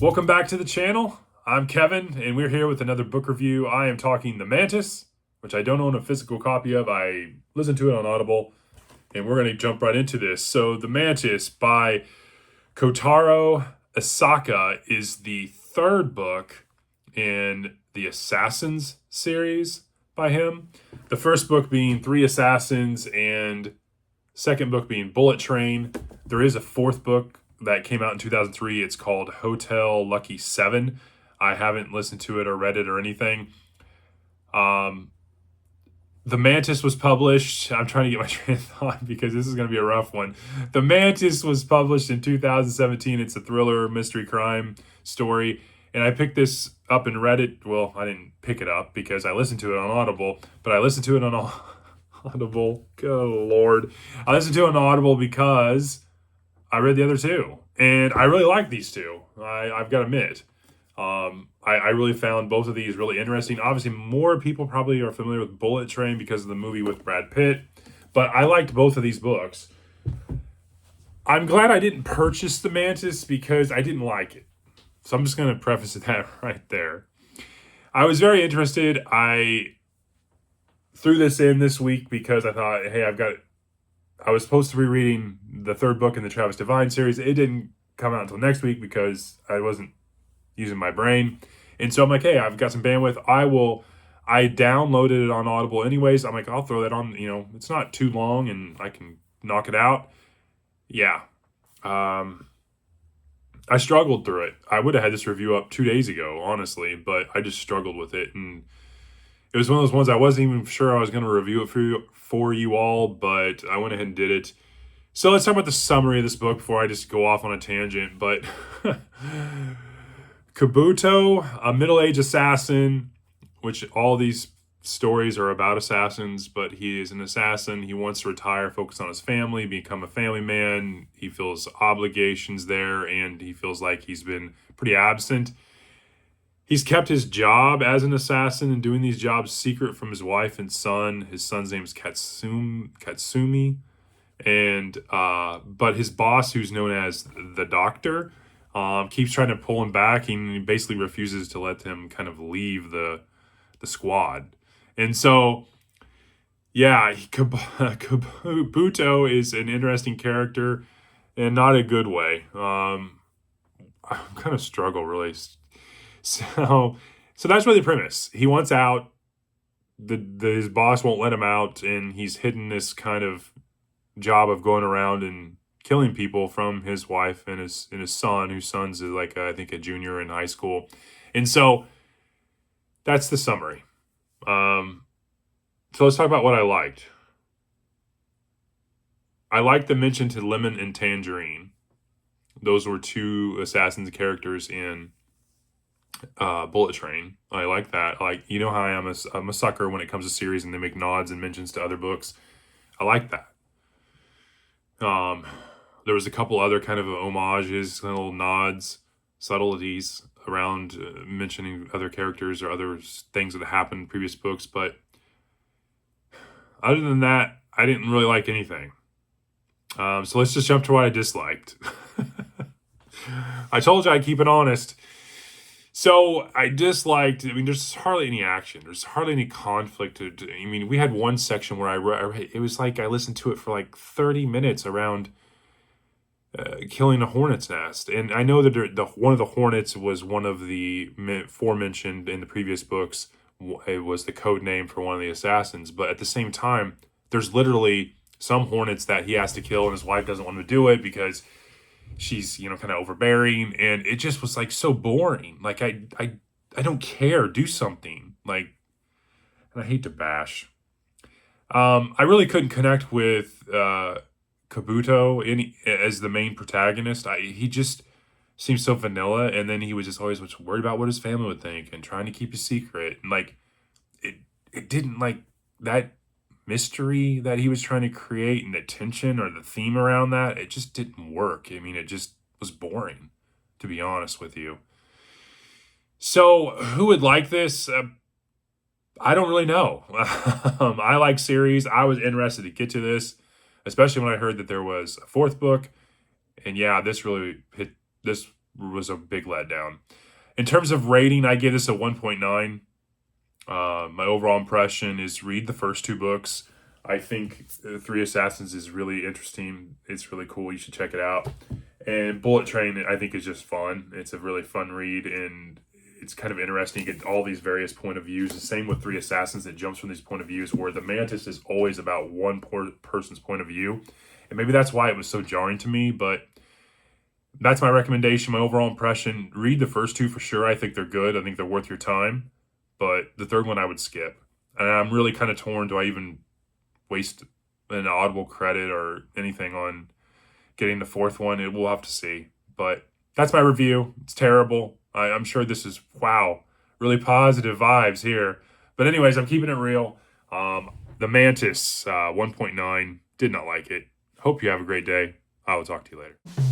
Welcome back to the channel. I'm Kevin, and we're here with another book review. I am talking The Mantis, which I don't own a physical copy of. I listened to it on Audible, and we're going to jump right into this. So, The Mantis by Kotsro Isaka is the third book in the Assassins series by him. The first book being Three Assassins, and second book being Bullet Train. There is a fourth book that came out in 2003. It's called Hotel Lucky 7. I haven't listened to it or read it or anything. The Mantis was published. I'm trying to get my train of thought because this is going to be a rough one. The Mantis was published in 2017. It's a thriller, mystery, crime story. And I picked this up and read it. Well, I didn't pick it up because I listened to it on Audible, but I listened to it on Audible. Oh, Lord. I listened to it on Audible because I read the other two, and I really like these two. I've got to admit. I really found both of these really interesting. Obviously, more people probably are familiar with Bullet Train because of the movie with Brad Pitt, but I liked both of these books. I'm glad I didn't purchase The Mantis because I didn't like it. So I'm just going to preface that right there. I was very interested. I threw this in this week because I thought, hey, I was supposed to be reading the third book in the Travis Devine series. It didn't come out until next week because I wasn't using my brain. And so I'm like, hey, I've got some bandwidth. I downloaded it on Audible anyways. I'm like, I'll throw that on, it's not too long and I can knock it out. Yeah. I struggled through it. I would have had this review up 2 days ago, honestly, but I just struggled with it. And it was one of those ones I wasn't even sure I was going to review it for you all, but I went ahead and did it. So let's talk about the summary of this book before I just go off on a tangent. But Kabuto, a middle-aged assassin, which all these stories are about assassins, but he is an assassin. He wants to retire, focus on his family, become a family man. He feels obligations there, and he feels like he's been pretty absent. He's kept his job as an assassin and doing these jobs secret from his wife and son. His son's name is Katsumi. And but his boss, who's known as the Doctor, keeps trying to pull him back. He basically refuses to let him kind of leave the squad. And so, yeah, Kabuto is an interesting character and not a good way. I kind of struggle, really. So that's really the premise. He wants out. His boss won't let him out, and he's hidden this kind of job of going around and killing people from his wife and his son, whose son's is like I think a junior in high school. And so that's the summary. So let's talk about what I liked. I liked the mention to Lemon and Tangerine. Those were two assassins characters in Bullet Train. I like that. How I am. I'm a sucker when it comes to series and they make nods and mentions to other books. I like that. There was a couple other kind of homages, little nods, subtleties around mentioning other characters or other things that happened in previous books. But other than that, I didn't really like anything. So let's just jump to what I disliked. I told you I'd keep it honest. So I disliked, there's hardly any action. There's hardly any conflict. We had one section where it was like I listened to it for like 30 minutes around killing a hornet's nest. And I know that one of the hornets was one of the aforementioned in the previous books. It was the code name for one of the assassins. But at the same time, there's literally some hornets that he has to kill and his wife doesn't want to do it because she's, kind of overbearing, and it just was like so boring. Like I don't care. Do something. And I hate to bash. I really couldn't connect with Kabuto as the main protagonist. He just seemed so vanilla, and then he was just always worried about what his family would think and trying to keep a secret. And it didn't that mystery that he was trying to create and the tension or the theme around that, it just didn't work. It just was boring, to be honest with you. So who would like this? I don't really know. I like series. I was interested to get to this, especially when I heard that there was a fourth book. And yeah, this was a big letdown. In terms of rating, I give this a 1.9. My overall impression is read the first 2 books. I think Three Assassins is really interesting. It's really cool. You should check it out. And Bullet Train, I think, is just fun. It's a really fun read, and it's kind of interesting. You get all these various point of views. The same with Three Assassins, that jumps from these point of views, where the Mantis is always about one person's point of view. And maybe that's why it was so jarring to me, but that's my recommendation, my overall impression. Read the first 2 for sure. I think they're good. I think they're worth your time. But the third one I would skip. And I'm really kind of torn. Do I even waste an Audible credit or anything on getting the 4th one? We'll have to see. But that's my review. It's terrible. I'm sure this is, wow, really positive vibes here. But anyways, I'm keeping it real. The Mantis 1.9, did not like it. Hope you have a great day. I will talk to you later.